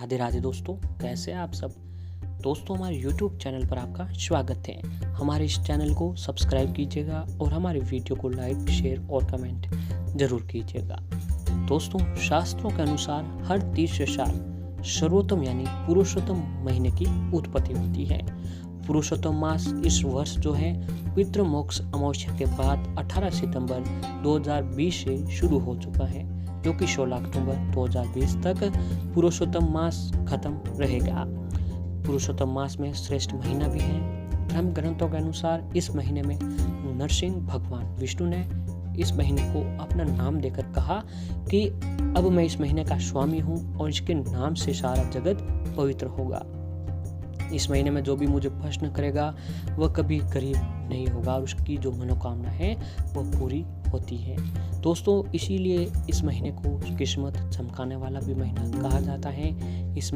राधे राधे दोस्तों, कैसे हैं आप सब। दोस्तों, हमारे YouTube चैनल पर आपका स्वागत है। हमारे इस चैनल को सब्सक्राइब कीजिएगा और हमारे वीडियो को लाइक, शेयर और कमेंट जरूर कीजिएगा। दोस्तों, शास्त्रों के अनुसार हर तीसरे साल सर्वोत्तम यानी पुरुषोत्तम महीने की उत्पत्ति होती है। पुरुषोत्तम मास इस वर्ष जो है पितृमोक्ष अमावस्या के बाद 18 सितंबर 2020 से शुरू हो चुका है, जो कि 16 अक्टूबर 2020 तक पुरुषोत्तम मास खत्म रहेगा। पुरुषोत्तम मास में श्रेष्ठ महीना भी है। धर्म ग्रंथों के अनुसार इस महीने में नरसिंह भगवान विष्णु ने इस महीने को अपना नाम देकर कहा कि अब मैं इस महीने का स्वामी हूँ और इसके नाम से सारा जगत पवित्र होगा। इस महीने में जो भी मुझे प्रश्न करेगा वह कभी गरीब नहीं होगा और उसकी जो मनोकामना है वह पूरी होती है। दोस्तों, इसीलिए इस महीने को किस्मत चमकाने वाला भी महीना कहा जाता है। इस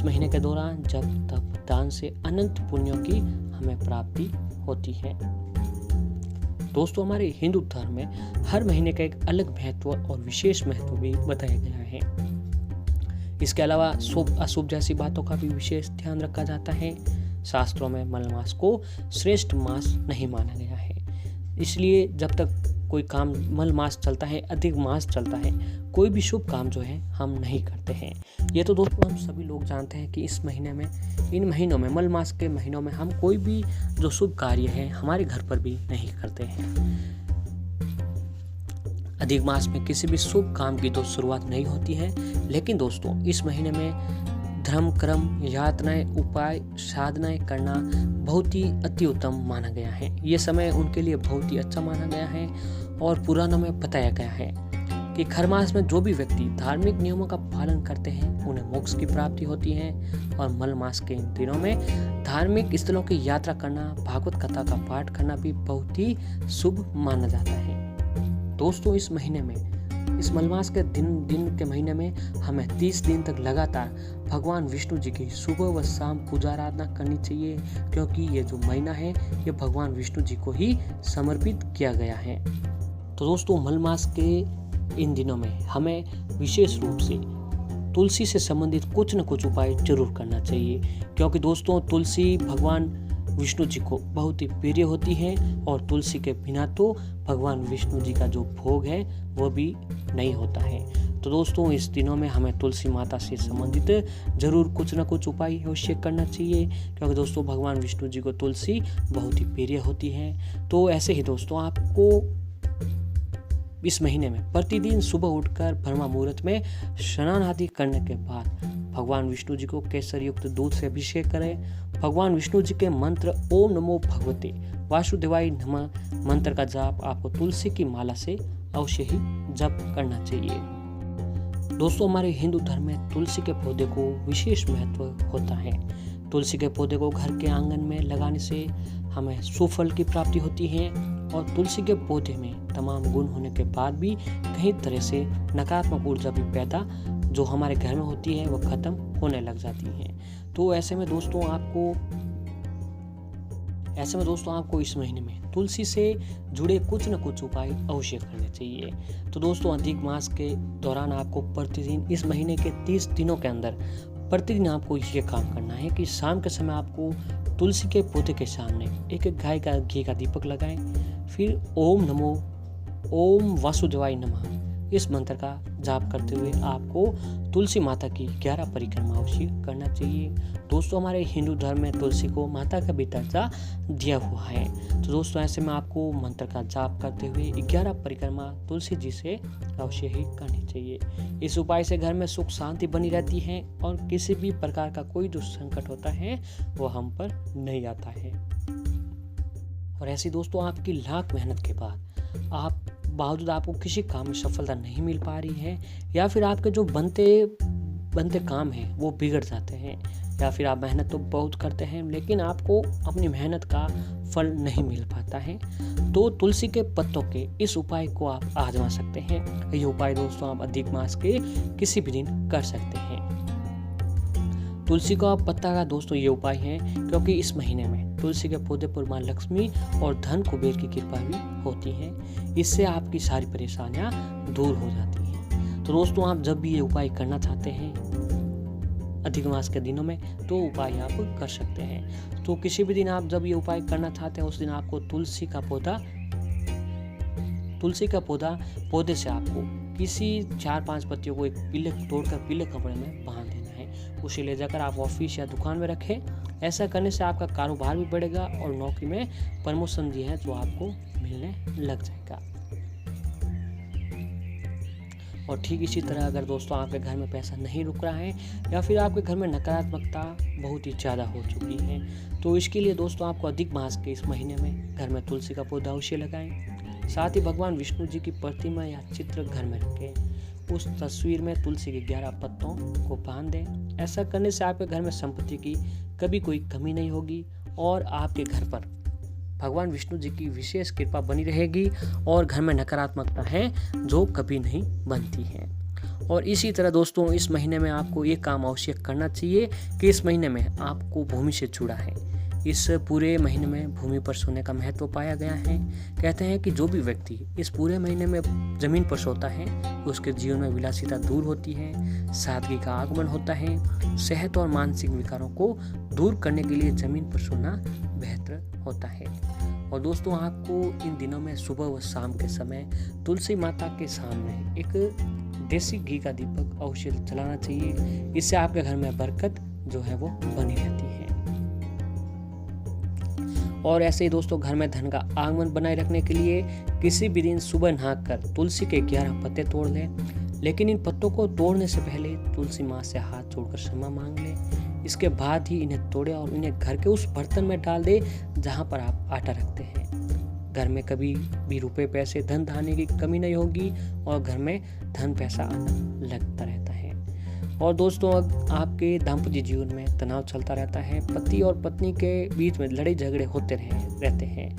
महीने के दौरान जब तप दान से अनंत पुण्यों की हमें प्राप्ति होती है। दोस्तों, हमारे हिंदू धर्म में हर महीने का एक अलग महत्व और विशेष महत्व भी बताया गया है। इसके अलावा शुभ अशुभ जैसी बातों का भी विशेष ध्यान रखा जाता है। शास्त्रों में मल मास को श्रेष्ठ मास नहीं माना गया है। इसलिए जब तक कोई काम मल मास चलता है, अधिक मास चलता है, कोई भी शुभ काम जो है हम नहीं करते हैं। ये तो दोस्तों हम सभी लोग जानते हैं कि इस महीने में, इन महीनों में, मल मास के महीनों में हम कोई भी जो शुभ कार्य है हमारे घर पर भी नहीं करते हैं। अधिक मास में किसी भी शुभ काम की तो शुरुआत नहीं होती है। लेकिन दोस्तों, इस महीने में धर्म, कर्म, यातनाएं, उपाय, साधनाएं करना बहुत ही अति उत्तम माना गया है। ये समय उनके लिए बहुत ही अच्छा माना गया है और पुराणों में बताया गया है कि खर मास में जो भी व्यक्ति धार्मिक नियमों का पालन करते हैं उन्हें मोक्ष की प्राप्ति होती है। और मल मास के इन दिनों में धार्मिक स्थलों की यात्रा करना, भागवत कथा का पाठ करना भी बहुत ही शुभ माना जाता है। दोस्तों, इस महीने में, इस मलमास के दिन के महीने में हमें 30 दिन तक लगातार भगवान विष्णु जी की सुबह व शाम पूजा आराधना करनी चाहिए, क्योंकि ये जो महीना है ये भगवान विष्णु जी को ही समर्पित किया गया है। तो दोस्तों, मलमास के इन दिनों में हमें विशेष रूप से तुलसी से संबंधित कुछ न कुछ उपाय जरूर करना चाहिए, क्योंकि दोस्तों तुलसी भगवान विष्णु जी को बहुत ही प्रिय होती है और तुलसी के बिना तो भगवान विष्णु जी का जो भोग है वो भी नहीं होता है। तो दोस्तों, इस दिनों में हमें तुलसी माता से संबंधित जरूर कुछ न कुछ उपाय अवश्य करना चाहिए, क्योंकि दोस्तों भगवान विष्णु जी को तुलसी बहुत ही प्रिय होती है। तो ऐसे ही दोस्तों, आपको इस महीने में प्रतिदिन सुबह उठकर ब्रह्म मुहूर्त में स्नान आदि करने के बाद भगवान विष्णु जी को केसर युक्त दूध से अभिषेक करें। भगवान विष्णु जी के मंत्र ओम नमो भगवते वासुदेवाय नमः मंत्र का जाप आपको तुलसी की माला से अवश्य ही जप करना चाहिए। दोस्तों, हमारे हिंदू धर्म में तुलसी के पौधे को विशेष महत्व होता है। तुलसी के पौधे को घर के आंगन में लगाने से हमें सुफल की प्राप्ति होती है और तुलसी के पौधे में तमाम गुण होने के बाद भी कई तरह से नकारात्मक ऊर्जा भी पैदा जो हमारे घर में होती है वो खत्म होने लग जाती है। तो ऐसे में दोस्तों आपको इस महीने में तुलसी से जुड़े कुछ न कुछ उपाय अवश्य करने चाहिए। तो दोस्तों, अधिक मास के दौरान आपको प्रतिदिन, इस महीने के 30 दिनों के अंदर प्रतिदिन आपको ये काम करना है कि शाम के समय आपको तुलसी के पौधे के सामने एक गाय का घी का दीपक लगाएं। फिर ओम वासुदेवाय नमः इस मंत्र का जाप करते हुए आपको तुलसी माता की 11 परिक्रमा अवश्य करना चाहिए। दोस्तों, हमारे हिंदू धर्म में तुलसी को माता का भी दर्जा दिया हुआ है। तो दोस्तों, ऐसे में आपको मंत्र का जाप करते हुए 11 परिक्रमा तुलसी जी से अवश्य ही करनी चाहिए। इस उपाय से घर में सुख शांति बनी रहती है और किसी भी प्रकार का कोई जो संकट होता है वो हम पर नहीं आता है। और ऐसी दोस्तों, आपकी लाख मेहनत के बाद बावजूद आपको किसी काम में सफलता नहीं मिल पा रही है, या फिर आपके जो बनते काम हैं वो बिगड़ जाते हैं, या फिर आप मेहनत तो बहुत करते हैं लेकिन आपको अपनी मेहनत का फल नहीं मिल पाता है, तो तुलसी के पत्तों के इस उपाय को आप आजमा सकते हैं। ये उपाय दोस्तों आप अधिक मास के किसी भी दिन कर सकते हैं। तुलसी का पत्ता का दोस्तों ये उपाय है, क्योंकि इस महीने में तुलसी के पौधे पर मां लक्ष्मी और धन कुबेर की कृपा भी होती है। इससे आपकी सारी परेशानियां दूर हो जाती हैं। तो दोस्तों, आप जब भी ये उपाय करना चाहते हैं अधिक मास के दिनों में, तो उपाय आप कर सकते हैं। तो किसी भी दिन आप जब ये उपाय करना चाहते हैं, उस दिन आपको तुलसी का पौधे से आपको किसी 4-5 पत्तियों को तोड़कर पीले कपड़े में बांध देना है। उसे ले जाकर आप ऑफिस या दुकान में रखें। ऐसा करने से आपका कारोबार भी बढ़ेगा और नौकरी में प्रमोशन जो है जो आपको मिलने लग जाएगा। और ठीक इसी तरह अगर दोस्तों आपके घर में पैसा नहीं रुक रहा है या फिर आपके घर में नकारात्मकता बहुत ही ज़्यादा हो चुकी है, तो इसके लिए दोस्तों आपको अधिक मास के इस महीने में घर में तुलसी का पौधा अवश्य लगाएं। साथ ही भगवान विष्णु जी की प्रतिमा या चित्र घर में रखें। उस तस्वीर में तुलसी के 11 पत्तों को बांध दें। ऐसा करने से आपके घर में संपत्ति की कभी कोई कमी नहीं होगी और आपके घर पर भगवान विष्णु जी की विशेष कृपा बनी रहेगी और घर में नकारात्मकता है जो कभी नहीं बनती है। और इसी तरह दोस्तों इस महीने में आपको ये काम अवश्य करना चाहिए कि इस महीने में आपको भूमि से जुड़ा है। इस पूरे महीने में भूमि पर सोने का महत्व पाया गया है। कहते हैं कि जो भी व्यक्ति इस पूरे महीने में जमीन पर सोता है उसके जीवन में विलासिता दूर होती है, सादगी का आगमन होता है। सेहत और मानसिक विकारों को दूर करने के लिए जमीन पर सोना बेहतर होता है। और दोस्तों आपको इन दिनों में सुबह व शाम के समय तुलसी माता के सामने एक देसी घी का दीपक अवश्य जलाना चाहिए। इससे आपके घर में बरकत जो है वो बनी रहती है। और ऐसे ही दोस्तों घर में धन का आगमन बनाए रखने के लिए किसी भी दिन सुबह नहाकर तुलसी के 11 पत्ते तोड़ लें। लेकिन इन पत्तों को तोड़ने से पहले तुलसी माँ से हाथ जोड़कर क्षमा मांग लें। इसके बाद ही इन्हें तोड़े और इन्हें घर के उस बर्तन में डाल दें जहाँ पर आप आटा रखते हैं। घर में कभी भी रुपए पैसे धन धान्य की कमी नहीं होगी और घर में धन पैसा आना लगता रहता है। और दोस्तों आपके दाम्पत्य जीवन में तनाव चलता रहता है, पति और पत्नी के बीच में लड़ाई झगड़े होते रहते हैं,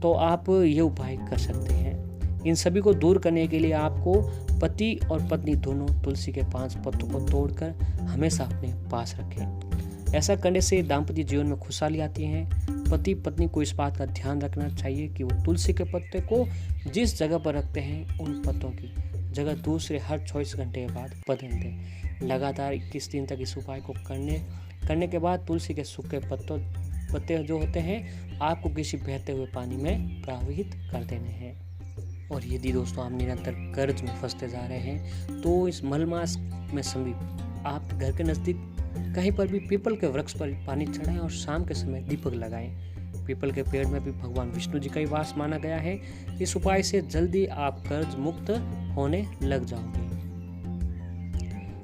तो आप ये उपाय कर सकते हैं। इन सभी को दूर करने के लिए आपको पति और पत्नी दोनों तुलसी के 5 पत्तों को तोड़कर हमेशा अपने पास रखें। ऐसा करने से दाम्पत्य जीवन में खुशहाली आती है। पति पत्नी को इस बात का ध्यान रखना चाहिए कि वो तुलसी के पत्ते को जिस जगह पर रखते हैं उन पत्तों की जगह दूसरे हर 24 घंटे के बाद बदल दें। लगातार 21 दिन तक इस उपाय को करने के बाद तुलसी के सूखे पत्ते जो होते हैं आपको किसी बहते हुए पानी में प्रवाहित कर देने हैं। और यदि दोस्तों आप निरंतर कर्ज में फंसते जा रहे हैं तो इस मलमास में समीप आप घर के नज़दीक कहीं पर भी पीपल के वृक्ष पर पानी चढ़ाएं और शाम के समय दीपक लगाएं। पीपल के पेड़ में भी भगवान विष्णु जी का ही वास माना गया है। इस उपाय से जल्दी आप कर्ज मुक्त होने लग जाओगे।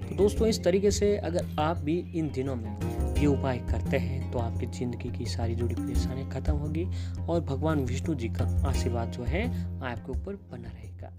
तो दोस्तों इस तरीके से अगर आप भी इन दिनों में ये उपाय करते हैं तो आपकी जिंदगी की सारी जुड़ी परेशानियां खत्म होगी और भगवान विष्णु जी का आशीर्वाद जो है आपके ऊपर बना रहेगा।